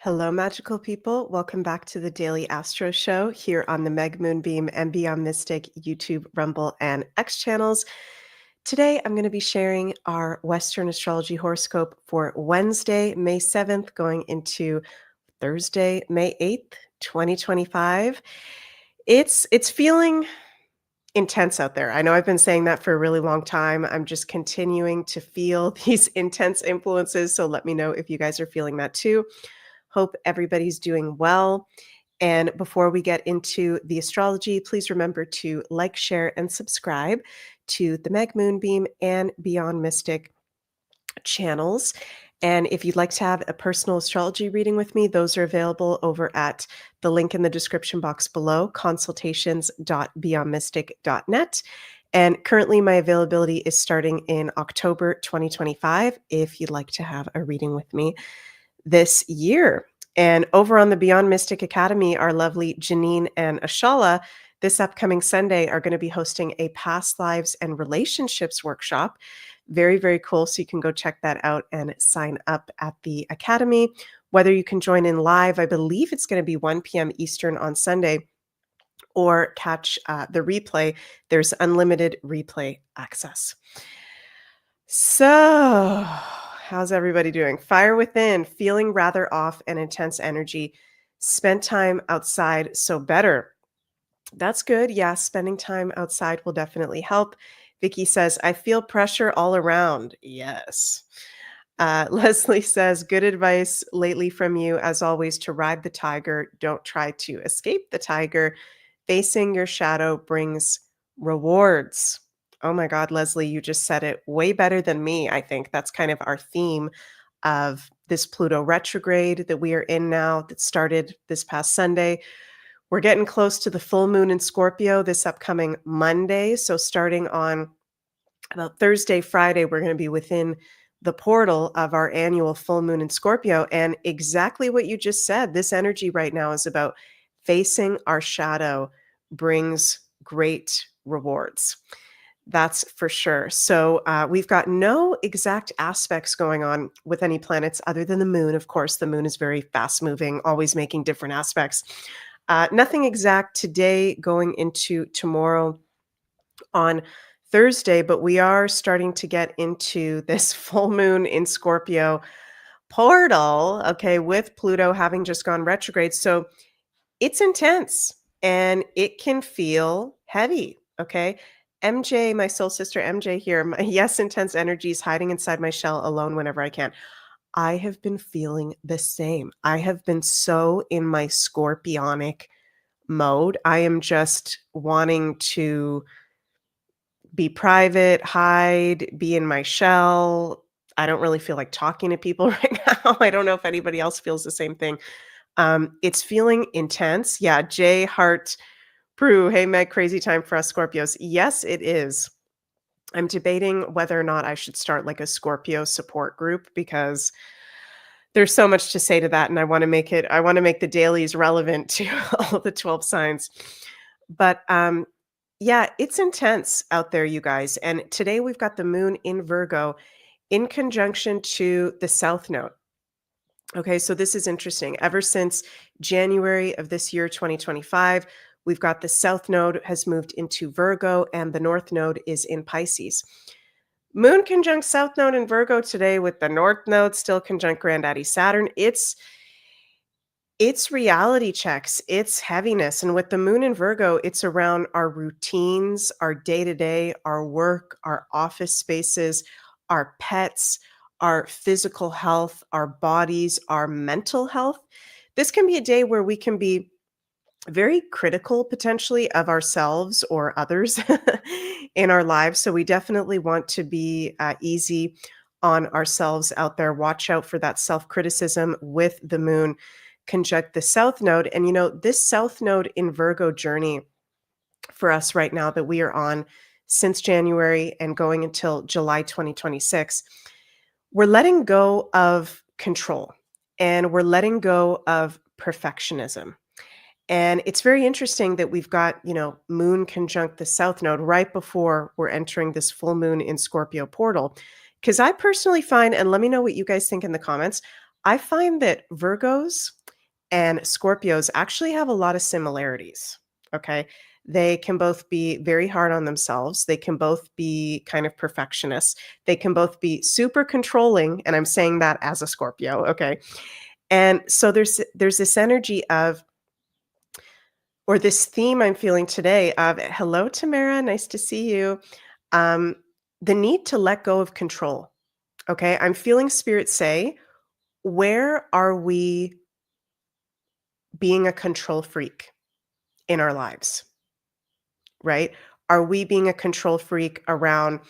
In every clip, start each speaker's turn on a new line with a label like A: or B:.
A: Hello, magical people. Welcome back to the Daily Astro Show here on the Meg Moonbeam and Beyond Mystic YouTube, Rumble, and X channels. Today, I'm going to be sharing our Western astrology horoscope for Wednesday, May 7th, going into Thursday, May 8th, 2025. It's feeling intense out there. I know I've been saying that for a really long time. I'm just continuing to feel these intense influences. So let me know if you guys are feeling that too. Hope everybody's doing well. And before we get into the astrology, please remember to like, share, and subscribe to the Meg Moonbeam and Beyond Mystic channels. And if you'd like to have a personal astrology reading with me, those are available over at the link in the description box below, consultations.beyondmystic.net. And currently, my availability is starting in October 2025 if you'd like to have a reading with me this year. And over on the Beyond Mystic Academy, our lovely Janine and Ashala this upcoming Sunday are going to be hosting a past lives and relationships workshop. Very, very cool. So you can go check that out and sign up at the Academy. Whether you can join in live, I believe it's going to be 1 p.m. Eastern on Sunday, or catch the replay. There's unlimited replay access. So, how's everybody doing? Fire within, feeling rather off and intense energy. Spent time outside, so better. That's good. Yeah, spending time outside will definitely help. Vicky says, I feel pressure all around. Yes. Leslie says, good advice lately from you, as always, to ride the tiger. Don't try to escape the tiger. Facing your shadow brings rewards. Oh my God, Leslie, you just said it way better than me. I think that's kind of our theme of this Pluto retrograde that we are in now, that started this past Sunday. We're getting close to the full moon in Scorpio this upcoming Monday. So starting on about Thursday, Friday, we're going to be within the portal of our annual full moon in Scorpio. And exactly what you just said, this energy right now is about facing our shadow brings great rewards. That's for sure. So we've got no exact aspects going on with any planets other than the moon. Of course, the moon is very fast moving, always making different aspects. Nothing exact today going into tomorrow on Thursday, but we are starting to get into this full moon in Scorpio portal, okay, with Pluto having just gone retrograde. So it's intense and it can feel heavy, okay? MJ, my soul sister MJ here, yes, intense energies hiding inside my shell alone whenever I can. I have been feeling the same. I have been so in my scorpionic mode. I am just wanting to be private, hide, be in my shell. I don't really feel like talking to people right now. I don't know if anybody else feels the same thing. It's feeling intense. Yeah, J Hart Prue. Hey, Meg, crazy time for us Scorpios. Yes, it is. I'm debating whether or not I should start like a Scorpio support group, because there's so much to say to that. And I want to make the dailies relevant to all the 12 signs. But yeah, it's intense out there, you guys. And today we've got the moon in Virgo in conjunction to the South Node. Okay, so this is interesting. Ever since January of this year, 2025, we've got the South Node has moved into Virgo and the North Node is in Pisces. Moon conjunct South Node in Virgo today with the North Node still conjunct Granddaddy Saturn. It's reality checks, it's heaviness. And with the moon in Virgo, it's around our routines, our day-to-day, our work, our office spaces, our pets, our physical health, our bodies, our mental health. This can be a day where we can be very critical potentially of ourselves or others in our lives. So we definitely want to be easy on ourselves out there. Watch out for that self-criticism with the moon conjunct the South Node. And you know, this South Node in Virgo journey for us right now that we are on since January and going until July 2026, we're letting go of control and we're letting go of perfectionism. And it's very interesting that we've got, you know, moon conjunct the South Node right before we're entering this full moon in Scorpio portal. Because I personally find, and let me know what you guys think in the comments, I find that Virgos and Scorpios actually have a lot of similarities. Okay. They can both be very hard on themselves. They can both be kind of perfectionists. They can both be super controlling. And I'm saying that as a Scorpio. Okay. And so there's this energy of, or this theme I'm feeling today of, hello, Tamara, nice to see you. Um, the need to let go of control. Okay. I'm feeling spirit say, where are we being a control freak in our lives? Right? Are we being a control freak around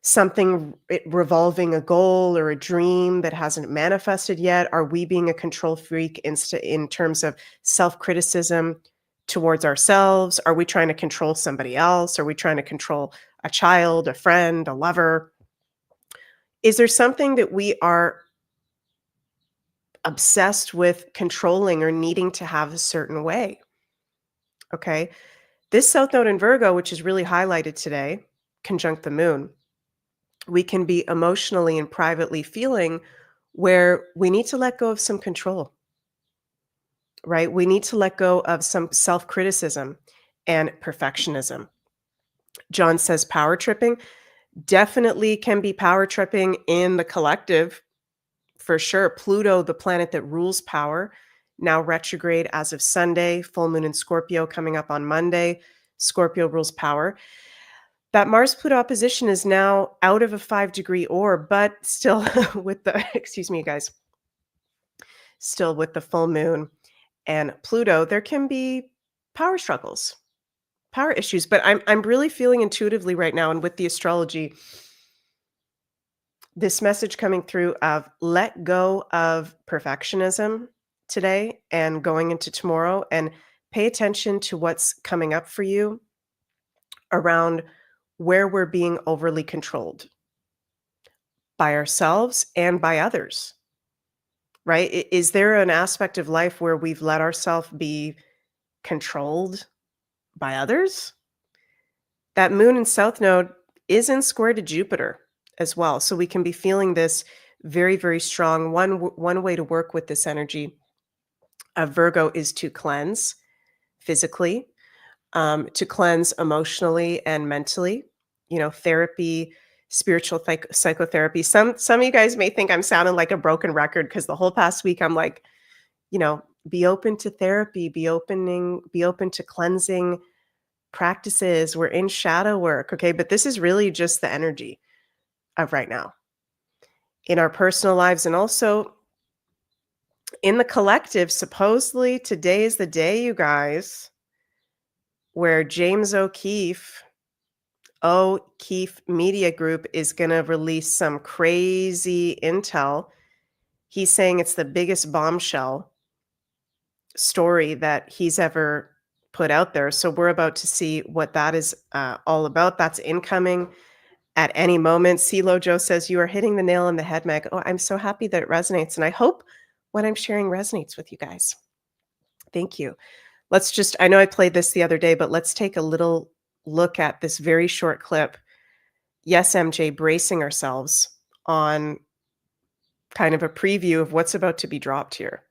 A: something revolving a goal or a dream that hasn't manifested yet? Are we being a control freak in terms of self-criticism towards ourselves? Are we trying to control somebody else? Are we trying to control a child, a friend, a lover? Is there something that we are obsessed with controlling or needing to have a certain way? Okay. This South Node in Virgo, which is really highlighted today, conjunct the moon, we can be emotionally and privately feeling where we need to let go of some control, right? We need to let go of some self criticism and perfectionism. John says power tripping definitely can be power tripping in the collective for sure. Pluto, the planet that rules power, now retrograde as of Sunday, full moon in Scorpio coming up on Monday. Scorpio rules power. That Mars-Pluto opposition is now out of a 5-degree orb, but still with the excuse me, guys, still with the full moon and Pluto, there can be power struggles, power issues. But I'm really feeling intuitively right now, and with the astrology, this message coming through of let go of perfectionism today and going into tomorrow, and pay attention to what's coming up for you around where we're being overly controlled by ourselves and by others, right? Is there an aspect of life where we've let ourselves be controlled by others? That moon and south node is in square to Jupiter as well. So we can be feeling this very, very strong. One way to work with this energy of Virgo is to cleanse physically, to cleanse emotionally and mentally, therapy, spiritual psychotherapy. Some of you guys may think I'm sounding like a broken record because the whole past week I'm like, be open to therapy, be open to cleansing practices. We're in shadow work. Okay. But this is really just the energy of right now in our personal lives, and also in the collective. Supposedly today is the day, you guys, where James O'Keefe Media Group is going to release some crazy intel. He's saying it's the biggest bombshell story that he's ever put out there. So we're about to see what that is all about. That's incoming at any moment. CeeLo Joe says, you are hitting the nail on the head, Meg. Oh, I'm so happy that it resonates. And I hope what I'm sharing resonates with you guys. Thank you. I know I played this the other day, but let's take a little look at this very short clip. Yes, MJ, bracing ourselves on kind of a preview of what's about to be dropped here.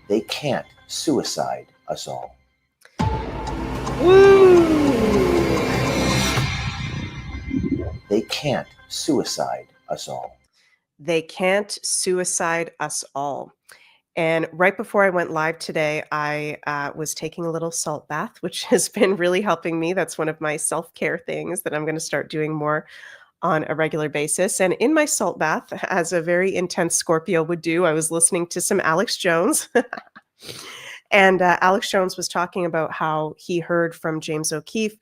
B: They can't suicide us all.
A: Woo!
B: They can't suicide us all.
A: They can't suicide us all. And right before I went live today, I was taking a little salt bath, which has been really helping me. That's one of my self-care things that I'm going to start doing more on a regular basis. And in my salt bath, as a very intense Scorpio would do, I was listening to some Alex Jones. And Alex Jones was talking about how he heard from James O'Keefe,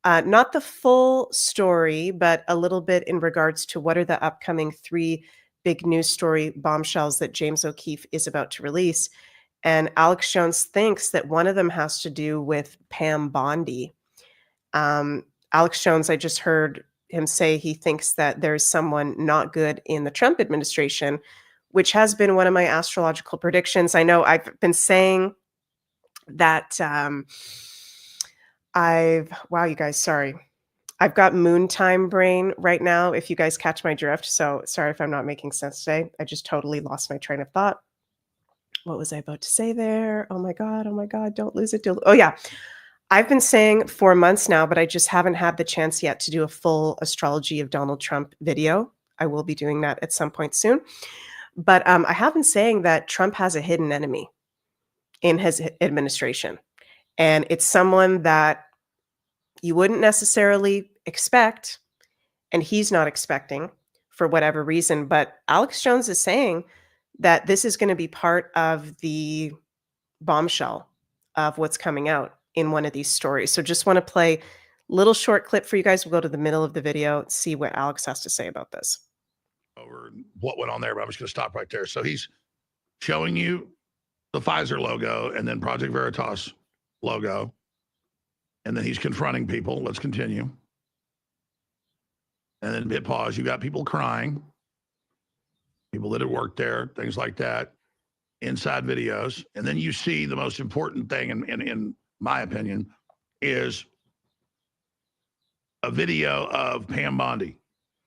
A: not the full story, but a little bit in regards to what are the upcoming 3 big news story bombshells that James O'Keefe is about to release. And Alex Jones thinks that one of them has to do with Pam Bondi. Alex Jones, I just heard him say he thinks that there's someone not good in the Trump administration, which has been one of my astrological predictions. I know I've been saying that wow, you guys, sorry. I've got moon time brain right now, if you guys catch my drift. So sorry if I'm not making sense today. I just totally lost my train of thought. What was I about to say there? Oh my God. Oh my God. Don't lose it. Oh, yeah. I've been saying for months now, but I just haven't had the chance yet to do a full astrology of Donald Trump video. I will be doing that at some point soon. But I have been saying that Trump has a hidden enemy in his administration. And it's someone that you wouldn't necessarily expect, and he's not expecting for whatever reason. But Alex Jones is saying that this is going to be part of the bombshell of what's coming out in one of these stories. So just want to play a little short clip for you guys. We'll go to the middle of the video and see what Alex has to say about this.
C: Over what went on there, but I'm just going to stop right there. So he's showing you the Pfizer logo and then Project Veritas logo. And then he's confronting people. Let's continue. And then hit pause. You got people crying, people that had worked there, things like that, inside videos. And then you see the most important thing, in my opinion, is a video of Pam Bondi,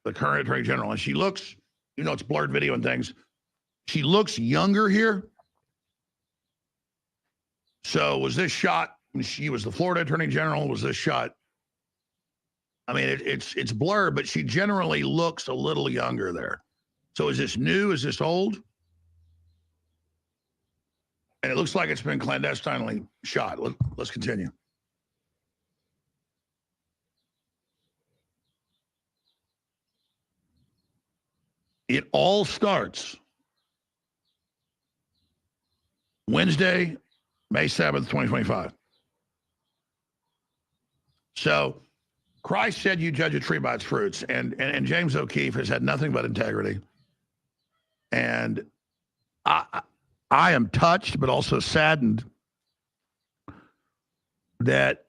C: the current Attorney General. And she looks, it's blurred video and things. She looks younger here. So was this shot when she was the Florida Attorney General? Was this shot? I mean, it's blurred, but she generally looks a little younger there. So is this new? Is this old? And it looks like it's been clandestinely shot. Let's continue. It all starts Wednesday, May 7th, 2025. So Christ said you judge a tree by its fruits. And James O'Keefe has had nothing but integrity. And I am touched, but also saddened that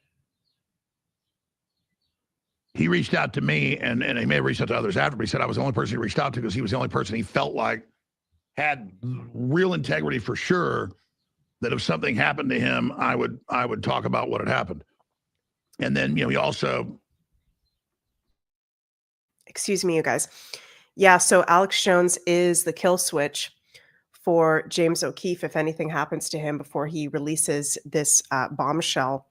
C: he reached out to me, and he may have reached out to others after, but he said I was the only person he reached out to because he was the only person he felt like had real integrity for sure, that if something happened to him, I would talk about what had happened. And then, he also...
A: Excuse me, you guys. Yeah, so Alex Jones is the kill switch for James O'Keefe if anything happens to him before he releases this bombshell.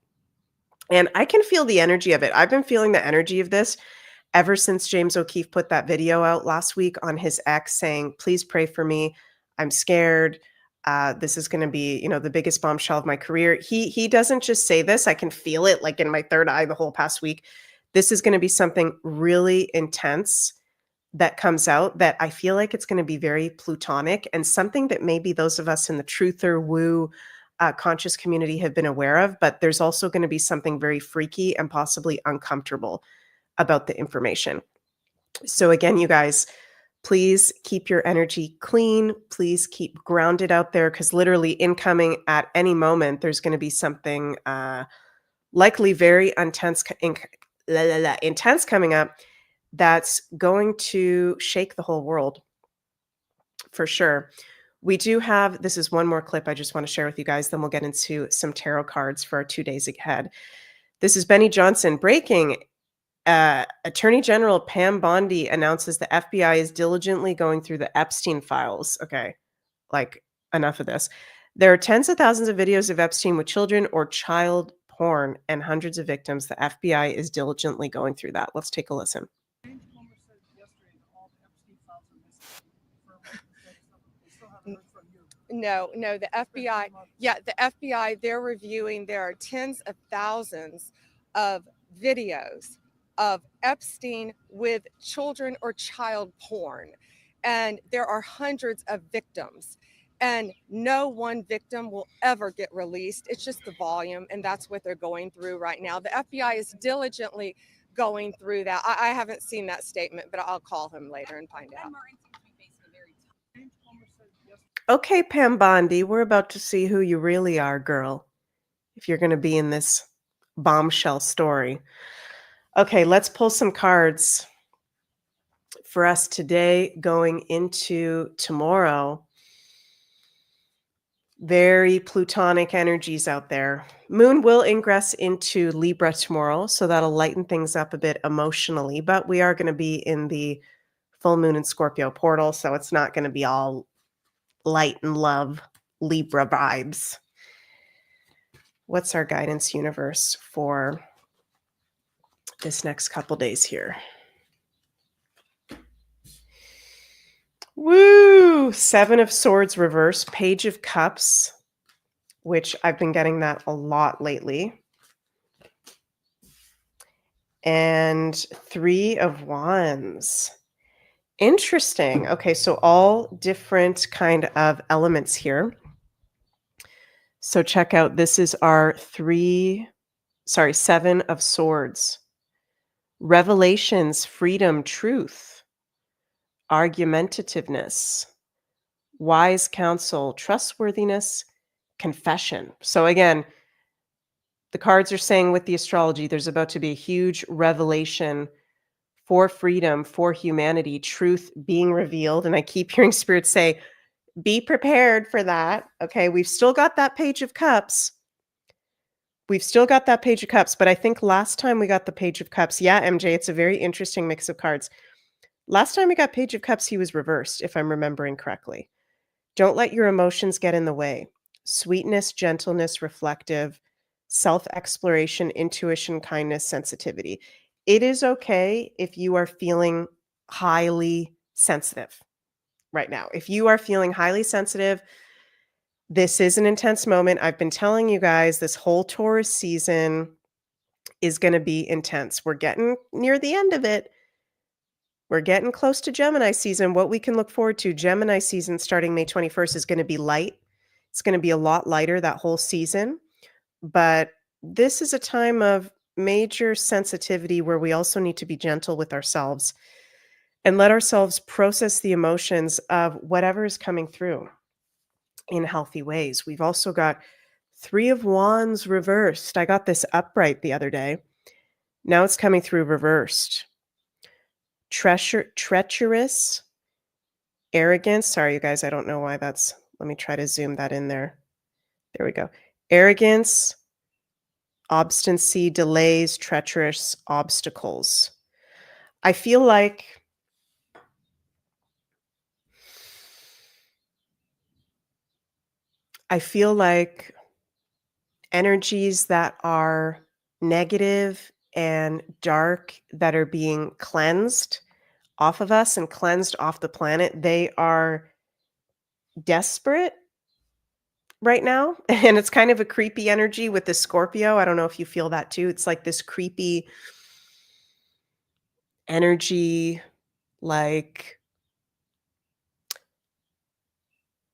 A: And I can feel the energy of it. I've been feeling the energy of this ever since James O'Keefe put that video out last week on his X saying, please pray for me. I'm scared. This is going to be, the biggest bombshell of my career. He doesn't just say this. I can feel it like in my third eye the whole past week. This is going to be something really intense that comes out that I feel like it's going to be very plutonic and something that maybe those of us in the truther woo conscious community have been aware of, but there's also going to be something very freaky and possibly uncomfortable about the information. So again, you guys, please keep your energy clean. Please keep grounded out there, because literally incoming at any moment, there's going to be something likely very intense coming up that's going to shake the whole world for sure. We do have, this is one more clip I just want to share with you guys, then we'll get into some tarot cards for our 2 days ahead. This is Benny Johnson breaking. Attorney General Pam Bondi announces the FBI is diligently going through the Epstein files. Okay, like enough of this. There are tens of thousands of videos of Epstein with children or child porn and hundreds of victims. The FBI is diligently going through that. Let's take a listen.
D: No, the FBI, the FBI, they're reviewing, there are tens of thousands of videos of Epstein with children or child porn. And there are hundreds of victims. And no one victim will ever get released. It's just the volume. And that's what they're going through right now. The FBI is diligently going through that. I haven't seen that statement, but I'll call him later and find out.
A: Okay, Pam Bondi, we're about to see who you really are, girl, if you're going to be in this bombshell story. Okay, let's pull some cards for us today going into tomorrow. Very plutonic energies out there. Moon will ingress into Libra tomorrow, so that'll lighten things up a bit emotionally, but we are going to be in the full moon in Scorpio portal, so it's not going to be all light and love Libra vibes. What's our guidance universe for this next couple days here? Woo! 7 of Swords reverse, Page of Cups, which I've been getting that a lot lately. And 3 of Wands. Interesting. Okay, so all different kind of elements here. So check out, this is our 7 of Swords. Revelations, freedom, truth, argumentativeness, wise counsel, trustworthiness, confession. So again, the cards are saying with the astrology, there's about to be a huge revelation for freedom, for humanity, truth being revealed. And I keep hearing spirits say, be prepared for that. Okay, we've still got that Page of Cups. We've still got that Page of Cups, but I think last time we got the Page of Cups, yeah, MJ, it's a very interesting mix of cards. Last time we got Page of Cups, he was reversed, if I'm remembering correctly. Don't let your emotions get in the way. Sweetness, gentleness, reflective, self-exploration, intuition, kindness, sensitivity. It is okay if you are feeling highly sensitive right now. If you are feeling highly sensitive, this is an intense moment. I've been telling you guys this whole Taurus season is going to be intense. We're getting near the end of it. We're getting close to Gemini season. What we can look forward to, Gemini season starting May 21st is going to be light. It's going to be a lot lighter that whole season. But this is a time of major sensitivity where we also need to be gentle with ourselves and let ourselves process the emotions of whatever is coming through in healthy ways. We've also got 3 of Wands reversed. I got this upright the other day. Now it's coming through reversed. Treacherous, arrogance. Sorry, you guys, I don't know why that's... Let me try to zoom that in there. There we go. Arrogance, obstinacy, delays, treacherous, obstacles. I feel like energies that are negative and dark that are being cleansed off of us and cleansed off the planet, they are desperate right now. And it's kind of a creepy energy with the Scorpio. I don't know if you feel that too. It's like this creepy energy, like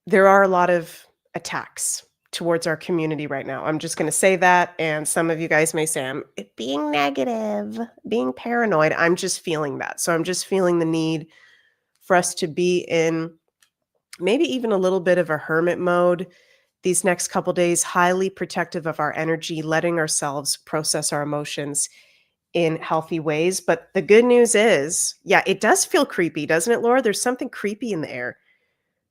A: there are a lot of attacks towards our community right now. I'm just going to say that. And some of you guys may say I'm being negative, being paranoid. I'm just feeling that. So I'm just feeling the need for us to be in maybe even a little bit of a hermit mode these next couple days, highly protective of our energy, letting ourselves process our emotions in healthy ways. But the good news is, yeah, it does feel creepy, doesn't it, Laura? There's something creepy in the air.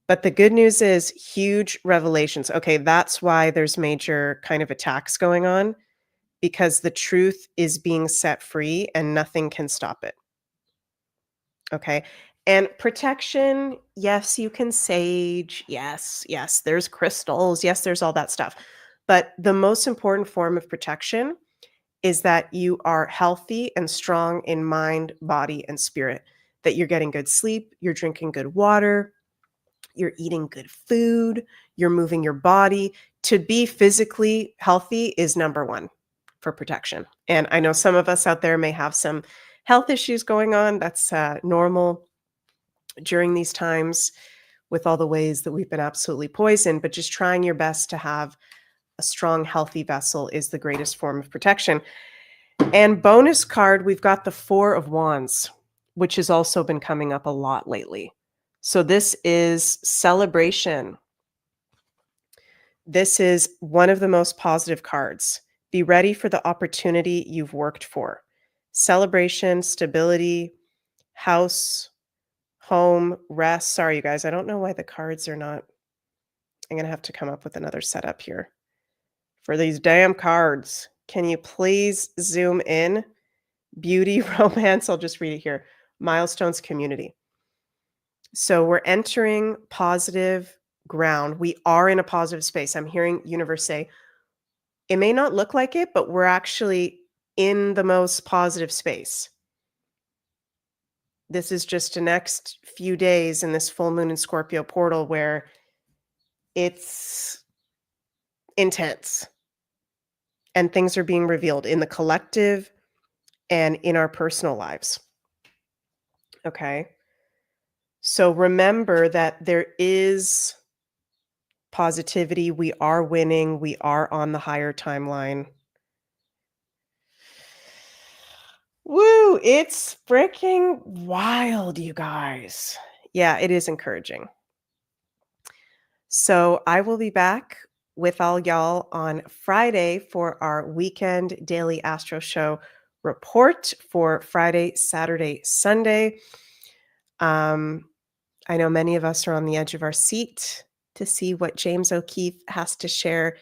A: But the good news is huge revelations. Okay, that's why there's major kind of attacks going on, because the truth is being set free and nothing can stop it. Okay. And protection, yes, you can sage. Yes, there's crystals. Yes, there's all that stuff. But the most important form of protection is that you are healthy and strong in mind, body, and spirit, that you're getting good sleep, you're drinking good water, you're eating good food, you're moving your body. To be physically healthy is number one for protection. And I know some of us out there may have some health issues going on. That's normal during these times with all the ways that we've been absolutely poisoned, but just trying your best to have a strong, healthy vessel is the greatest form of protection. And bonus card, we've got the 4 of Wands, which has also been coming up a lot lately. So this is celebration. This is one of the most positive cards. Be ready for the opportunity you've worked for. Celebration, stability, house, home, rest. Sorry, you guys, I don't know why the cards are not I'm going to have to come up with another setup here for these damn cards. Can you please zoom in? Beauty, romance. I'll just read it here. Milestones, community. So we're entering positive ground. We are in a positive space. I'm hearing universe say, it may not look like it, but we're actually in the most positive space. This is just the next few days in this full moon in Scorpio portal where it's intense and things are being revealed in the collective and in our personal lives. Okay. So remember that there is positivity. We are winning. We are on the higher timeline. Woo! It's freaking wild, you guys. Yeah, it is encouraging. So I will be back with all y'all on Friday for our weekend Daily Astro Show report for Friday, Saturday, Sunday. I know many of us are on the edge of our seat to see what James O'Keefe has to share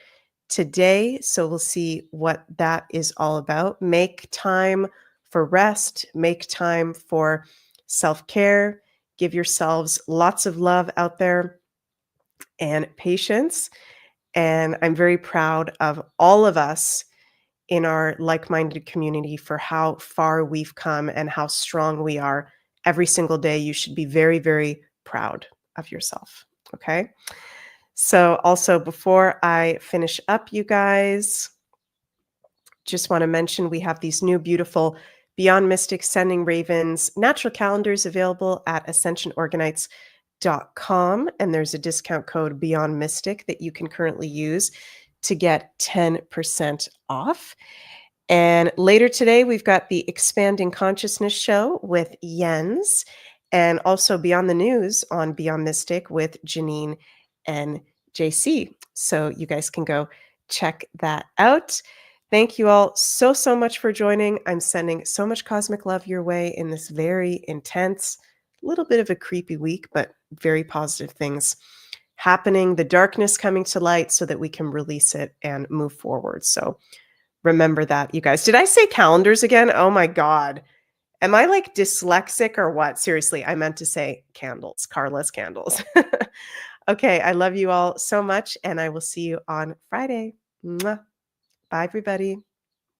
A: today. So we'll see what that is all about. Make time for rest, make time for self-care, give yourselves lots of love out there and patience. And I'm very proud of all of us in our like-minded community for how far we've come and how strong we are every single day. You should be very, very proud of yourself. Okay. So also before I finish up, you guys, just want to mention we have these new beautiful Beyond Mystic Sending Ravens natural calendars available at ascensionorganites.com. And there's a discount code Beyond Mystic that you can currently use to get 10% off. And later today, we've got the Expanding Consciousness show with Jens, and also Beyond the News on Beyond Mystic with Janine and JC. So you guys can go check that out. Thank you all so, so much for joining. I'm sending so much cosmic love your way in this very intense, little bit of a creepy week, but very positive things happening, the darkness coming to light so that we can release it and move forward. So remember that, you guys. Did I say calendars again? Oh my God. Am I like dyslexic or what? Seriously, I meant to say candles, Carla's candles. Okay, I love you all so much, and I will see you on Friday. Mwah. Bye, everybody.